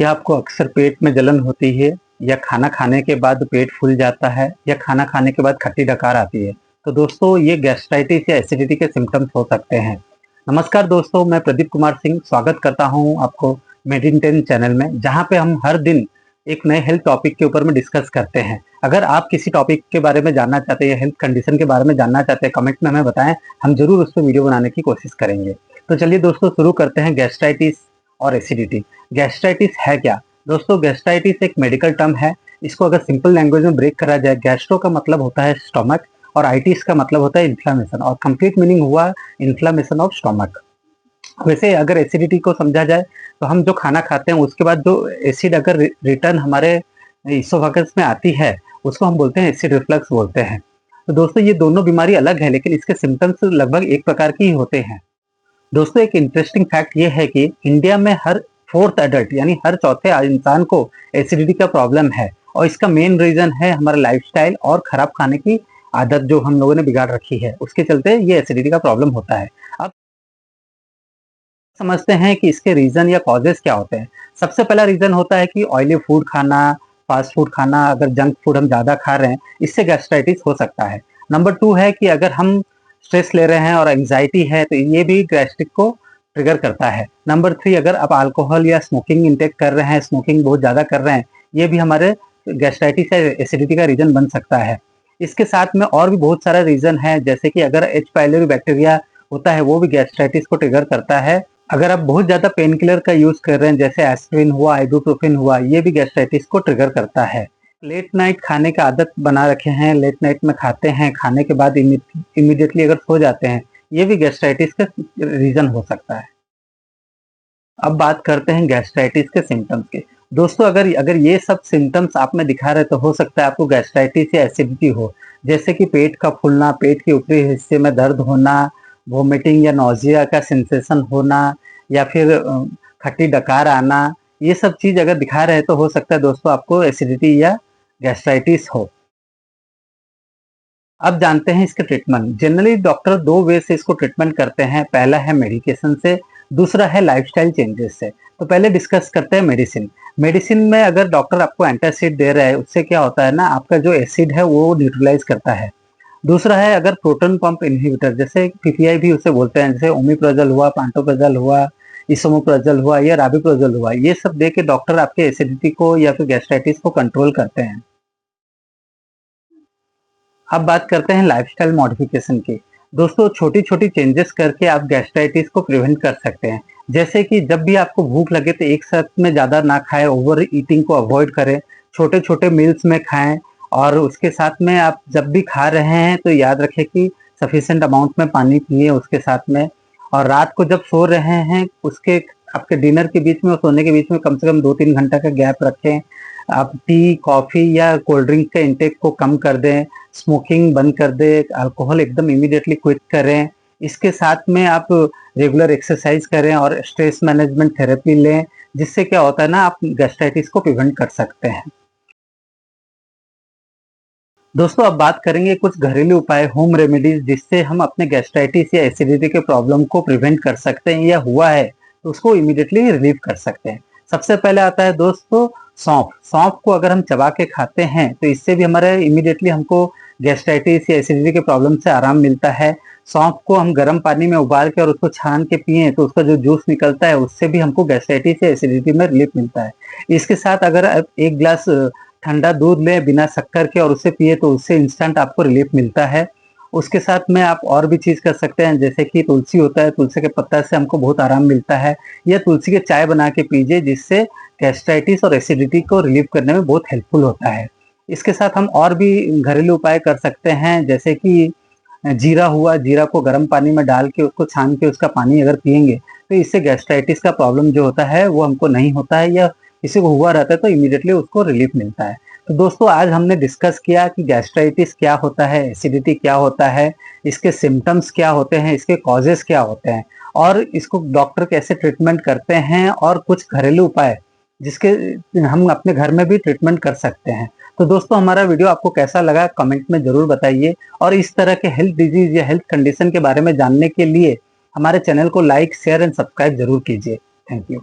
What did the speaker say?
क्या आपको अक्सर पेट में जलन होती है या खाना खाने के बाद पेट फूल जाता है या खाना खाने के बाद खट्टी डकार आती है? तो दोस्तों ये गैस्ट्राइटिस या एसिडिटी के सिम्टम्स हो सकते हैं। नमस्कार दोस्तों, मैं प्रदीप कुमार सिंह स्वागत करता हूं आपको मेडिटेन चैनल में, जहां पे हम हर दिन एक नए हेल्थ टॉपिक के ऊपर में डिस्कस करते हैं। अगर आप किसी टॉपिक के बारे में जानना चाहते हैं या हेल्थ कंडीशन के बारे में जानना चाहते हैं, कमेंट में हमें बताएं, हम जरूर उस पर वीडियो बनाने की कोशिश करेंगे। तो चलिए दोस्तों शुरू करते हैं गैस्ट्राइटिस और एसिडिटी। गैस्ट्राइटिस है क्या? दोस्तों गैस्ट्राइटिस एक मेडिकल टर्म है। इसको अगर सिंपल लैंग्वेज में ब्रेक करा जाए, गैस्ट्रो का मतलब होता है स्टमक और आइटिस का मतलब होता है इन्फ्लामेशन, और कंप्लीट मीनिंग हुआ इन्फ्लामेशन ऑफ स्टमक। वैसे अगर एसिडिटी को समझा जाए तो हम जो खाना खाते हैं उसके बाद जो एसिड अगर रिटर्न हमारे इसोफेगस में आती है उसको हम बोलते हैं एसिड रिफ्लक्स बोलते हैं। तो दोस्तों ये दोनों बीमारी अलग है, लेकिन इसके सिम्टम्स लगभग एक प्रकार की ही होते हैं। दोस्तों एक इंटरेस्टिंग फैक्ट ये है कि इंडिया में हर फोर्थ एडल्ट यानी हर चौथे इंसान को एसिडिटी का प्रॉब्लम है, और इसका मेन रीजन है हमारा लाइफस्टाइल और खराब खाने की आदत जो हम लोगों ने बिगाड़ रखी है, उसके चलते ये एसिडिटी का प्रॉब्लम होता है। अब समझते हैं कि इसके रीजन या कॉजेस क्या होते हैं। सबसे पहला रीजन होता है कि ऑयली फूड खाना, फास्ट फूड खाना, अगर जंक फूड हम ज्यादा खा रहे हैं इससे गैस्ट्राइटिस हो सकता है। नंबर 2 है कि अगर हम स्ट्रेस ले रहे हैं और एंजाइटी है तो ये भी गैस्ट्रिक को ट्रिगर करता है। नंबर 3, अगर आप अल्कोहल या स्मोकिंग इंटेक कर रहे हैं, स्मोकिंग बहुत ज्यादा कर रहे हैं, ये भी हमारे गैस्ट्राइटिस या एसिडिटी का रीजन बन सकता है। इसके साथ में और भी बहुत सारा रीजन है, जैसे कि अगर एच पाइलोरी बैक्टीरिया होता है वो भी गैस्ट्राइटिस को ट्रिगर करता है। अगर आप बहुत ज्यादा पेन किलर का यूज कर रहे हैं, जैसे एस्पिरिन हुआ, आइबुप्रोफेन हुआ, ये भी गैस्ट्राइटिस को ट्रिगर करता है। लेट नाइट खाने का आदत बना रखे हैं, लेट नाइट में खाते हैं, खाने के बाद इमीडिएटली अगर सो जाते हैं, ये भी गैस्ट्राइटिस का रीजन हो सकता है। अब बात करते हैं गैस्ट्राइटिस के सिम्टम्स के। दोस्तों अगर अगर ये सब सिम्टम्स आप में दिखा रहे तो हो सकता है आपको गैस्ट्राइटिस या एसिडिटी हो, जैसे कि पेट का फूलना, पेट के ऊपरी हिस्से में दर्द होना, वोमिटिंग या नोजिया का सेंसेशन होना, या फिर खट्टी डकार आना। ये सब चीज अगर दिखा रहे तो हो सकता है दोस्तों आपको एसिडिटी या गैस्ट्राइटिस हो। अब जानते हैं इसके ट्रीटमेंट। जनरली डॉक्टर दो वे से इसको ट्रीटमेंट करते हैं। पहला है मेडिकेशन से, दूसरा है लाइफस्टाइल चेंजेस से। तो पहले डिस्कस करते हैं मेडिसिन। मेडिसिन में अगर डॉक्टर आपको एंटासिड दे रहा है, उससे क्या होता है ना, आपका जो एसिड है वो न्यूट्रलाइज करता है। दूसरा है अगर प्रोटॉन पंप इनहिबिटर, जैसे पीपीआई भी उसे बोलते हैं, जैसे ओमिप्रोजल हुआ, पांटोप्रोजल हुआ, इसोमोप्रोजल हुआ या राबिप्रोजल हुआ, ये सब दे के डॉक्टर आपके एसिडिटी को या फिर गैस्ट्राइटिस को कंट्रोल करते हैं। अब बात करते हैं लाइफस्टाइल मॉडिफिकेशन की। दोस्तों छोटी छोटी चेंजेस करके आप गैस्ट्राइटिस को प्रिवेंट कर सकते हैं। जैसे कि जब भी आपको भूख लगे तो एक साथ में ज्यादा ना खाएं, ओवर ईटिंग को अवॉइड करें, छोटे छोटे मील्स में खाएं, और उसके साथ में आप जब भी खा रहे हैं तो याद रखें कि सफिशिएंट अमाउंट में पानी पिए उसके साथ में। और रात को जब सो रहे हैं उसके आपके डिनर के बीच में और सोने के बीच में कम से कम 2-3 घंटा का गैप रखें। आप टी, कॉफी या कोल्ड ड्रिंक के इंटेक को कम कर दें, स्मोकिंग बंद कर दें, अल्कोहल एकदम इमीडिएटली क्विट करें। इसके साथ में आप रेगुलर एक्सरसाइज करें और स्ट्रेस मैनेजमेंट थेरेपी लें, जिससे क्या होता है ना, आप गैस्ट्राइटिस को प्रिवेंट कर सकते हैं। दोस्तों अब बात करेंगे कुछ घरेलू उपाय, होम रेमेडीज, जिससे हम अपने गैस्ट्राइटिस या एसिडिटी के प्रॉब्लम को प्रिवेंट कर सकते हैं, या हुआ है तो उसको इमीडिएटली रिलीव कर सकते हैं। सबसे पहले आता है दोस्तों सौंफ। सौंफ को अगर हम चबा के खाते हैं तो इससे भी हमारे इमीडिएटली हमको गैस्ट्राइटिस या एसिडिटी के प्रॉब्लम से आराम मिलता है। सौंफ को हम गर्म पानी में उबाल के और उसको छान के पिए तो उसका जो जूस निकलता है उससे भी हमको गैस्ट्राइटिस या एसिडिटी में रिलीफ मिलता है। इसके साथ अगर आप एक ग्लास ठंडा दूध लें बिना शक्कर के और उसे पिए तो उससे इंस्टेंट आपको रिलीफ मिलता है। उसके साथ में आप और भी चीज कर सकते हैं, जैसे कि तुलसी होता है, तुलसी के पत्ता से हमको बहुत आराम मिलता है, या तुलसी के चाय बना के पीजिए, जिससे गैस्ट्राइटिस और एसिडिटी को रिलीव करने में बहुत हेल्पफुल होता है। इसके साथ हम और भी घरेलू उपाय कर सकते हैं, जैसे कि जीरा हुआ, जीरा को गर्म पानी में डाल के उसको छान के उसका पानी अगर पिएंगे तो इससे गैस्ट्राइटिस का प्रॉब्लम जो होता है वो हमको नहीं होता है, या किसी को हुआ रहता है तो इमीडिएटली उसको रिलीफ मिलता है। तो दोस्तों आज हमने डिस्कस किया कि गैस्ट्राइटिस क्या होता है, एसिडिटी क्या होता है, इसके सिम्टम्स क्या होते हैं, इसके कॉजेस क्या होते हैं, और इसको डॉक्टर कैसे ट्रीटमेंट करते हैं, और कुछ घरेलू उपाय जिसके हम अपने घर में भी ट्रीटमेंट कर सकते हैं। तो दोस्तों हमारा वीडियो आपको कैसा लगा कमेंट में जरूर बताइए, और इस तरह के हेल्थ डिजीज या हेल्थ कंडीशन के बारे में जानने के लिए हमारे चैनल को लाइक, शेयर एंड सब्सक्राइब जरूर कीजिए। Thank you.